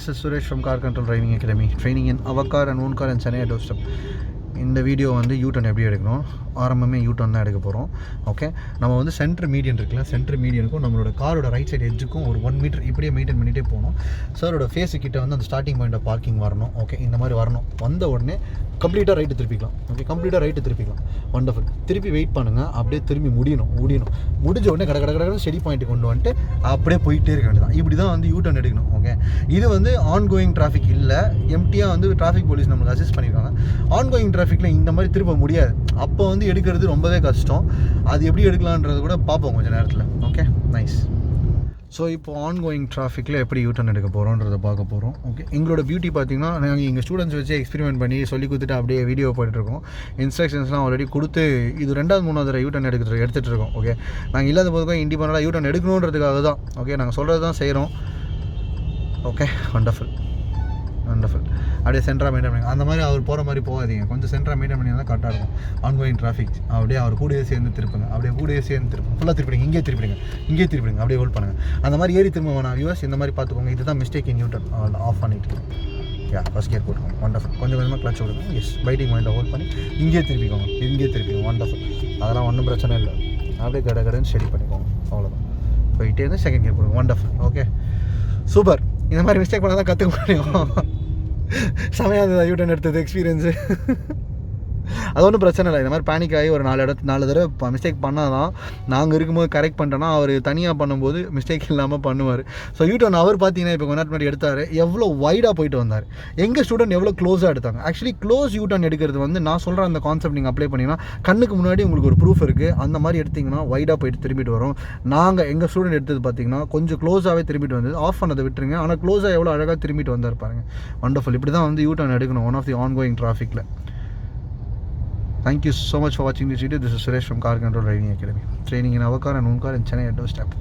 this is Suresh from CarControl Driving Academy, training in our car and own car and Chennai doorstep. இந்த video வந்து U-turn எப்படி எடுக்கணும், ஆரம்பமே U-turn தான் எடுக்க போகிறோம். ஓகே, நம்ம வந்து சென்டர் மீடியன் இருக்குல்ல, சென்டர் மீடியனுக்கும் நம்மளோட காரோட ரைட் சைடு எட்ஜுக்கும் ஒரு 1 மீட்டர் இப்படியே மெயின்டைன் பண்ணிகிட்டே போகணும். சாரோட ஃபேஸு கிட்ட வந்து அந்த ஸ்டார்டிங் பாயிண்ட் ஆஃப் பார்க்கிங் வரணும். ஓகே, இந்த மாதிரி வரணும். வந்த உடனே கம்ப்ளீட்டாக ரைட்டு திருப்பிக்கலாம். ஓகே, கம்ப்ளீட்டாக ரைட்டு திருப்பிக்கலாம். வண்டர்ஃபுல். திருப்பி வெயிட் பண்ணுங்கள். அப்படியே திரும்பி முடியணும். முடிஞ்ச உடனே கடை ஸ்டெடி பாயிண்ட்டு கொண்டு வந்துட்டு அப்படியே போயிட்டே இருக்க வேண்டியதான். இப்படி தான் வந்து யூட்டர்ன் எடுக்கணும். ஓகே, இது வந்து ஆன் கோயிங் டிராஃபிக் இல்லை, எம்டியாக வந்து டிராஃபிக் போலீஸ் நம்மளுக்கு அசிஸ்ட் பண்ணியிருக்காங்க. ஆன் கோயிங் டிராஃபிக்கில் இந்த மாதிரி திருப்ப முடியாது. அப்போ வந்து எடுக்கிறது ரொம்பவே கஷ்டம். அது எப்படி எடுக்கலான்றது கூட பார்ப்போம் கொஞ்சம் நேரத்தில். Okay, nice. ஸோ இப்போ ஆன் கோயிங் டிராஃபிக்கில் எப்படி யூட்டர்ன் எடுக்க போகிறோன்றதை பார்க்க போகிறோம். ஓகே, எங்களோட பியூட்டி பார்த்திங்கன்னா நாங்கள் எங்கள் ஸ்டூடெண்ட்ஸ் வச்சு எக்ஸ்பெரிமெண்ட் பண்ணி சொல்லி கொடுத்துட்டு அப்படியே வீடியோ போட்டுருக்கோம். இன்ஸ்ட்ரக்ஷன்ஸ்லாம் ஆல்ரெடி கொடுத்து இது 2வது 3வது யூட்டர்ன் எடுத்துகிட்டு இருக்கோம். ஓகே, நாங்கள் இல்லாத போதுக்கும் இண்டிபெண்டண்டாக யூட்டர்ன் எடுக்கணுன்றதுக்காக தான். ஓகே, நாங்கள் சொல்கிறது தான் செய்கிறோம். Okay, wonderful. அப்படியே சென்டராக மெயின்டைன் பண்ணி அந்த மாதிரி அவர் போகிற மாதிரி போகாதீங்க. கொஞ்சம் சென்டராக மெயின்டைன் பண்ணி தான் கரெக்டாக இருக்கும். ஆன்கோயிங் டிராஃபிக் அப்படியே அவர் கூடயே சேர்ந்து திருப்புங்க. அப்படியே கூடயே சேர்ந்து திருப்புங்க. ஃபுல்லாக திருப்பிடுங்க. இங்கே திருப்பிடுங்க. அப்படியே ஹோல்ட் பண்ணுங்கள். அந்த மாதிரி ஏறி திரும்ப வேணாம். வியூவர்ஸ், இந்த மாதிரி பார்த்துக்கோங்க. இதுதான் மிஸ்டேக் இன் யூட்டர்ன். ஆஃப் பண்ணிட்டு ஃபஸ்ட் கியர் போட்டுக்கோங்க. வண்டர்ஃபுல். கொஞ்சம் கொஞ்சமாக கிளச் விடுங்க. எஸ், பைட்டிங் பாயிண்ட்டை ஹோல்ட் பண்ணி இங்கே திருப்பிக்கோங்க. வண்டர்ஃபுல். அதெல்லாம் ஒன்றும் பிரச்சனை இல்லை. அப்படியே கடன்னு ஸ்டடி பண்ணிக்கோங்க. அவ்வளோதான். போயிட்டே இருந்து செகண்ட் கியர் போடுங்க. வண்டர்ஃபுல். Okay, super. இந்த மாதிரி மிஸ்டேக் பண்ணால் தான் கற்றுக்க முடியும். செமையாக இருந்தது யூட்டர்ன் எடுத்தது எக்ஸ்பீரியன்ஸு. அது ஒன்றும் பிரச்சனை இல்லை. இந்த மாதிரி பேனிக் ஆகி ஒரு 4 தடவை மிஸ்டேக் பண்ணால் தான் நாங்கள் இருக்கும்போது கரெக்ட் பண்ணிட்டோன்னா அவர் தனியாக பண்ணும்போது மிஸ்டேக் இல்லாமல் பண்ணுவார். ஸோ யூட்டர்ன் அவர் பார்த்தீங்கன்னா இப்போ கொஞ்ச நேரம் முன்னாடி எடுத்தார். எவ்வளோ வைடாக போயிட்டு வந்தார். எங்கள் ஸ்டூடெண்ட் எவ்வளோ க்ளோஸாக எடுத்தாங்க. ஆக்சுவலி க்ளோஸ் யூட்டர்ன் எடுக்கிறது வந்து நான் சொல்கிற அந்த கான்செப்ட் நீங்கள் அப்ளை பண்ணிங்கன்னா கண்ணுக்கு முன்னாடி உங்களுக்கு ஒரு ப்ரூஃப் இருக்குது. அந்த மாதிரி எடுத்திங்கன்னா வைடாக போயிட்டு திரும்பிட்டு வரும். நாங்கள் எங்கள் ஸ்டூடெண்ட் எடுத்தது பார்த்தீங்கன்னா கொஞ்சம் க்ளோஸாகவே திரும்பிட்டு வந்தது. ஆஃப் பண்ணதை விட்டுருங்க. ஆனால் க்ளோஸாக எவ்வளோ அழகாக திரும்பிட்டு வந்தார் பாருங்கள். வண்டர்ஃபுல். இப்படி தான் வந்து யூட்டர்ன் எடுக்கணும் one of the ongoing டிராஃபிக்கில். Thank you so much for watching this video. This is Suresh from CarControl Driving Academy, training in our car and own car in Chennai doorstep.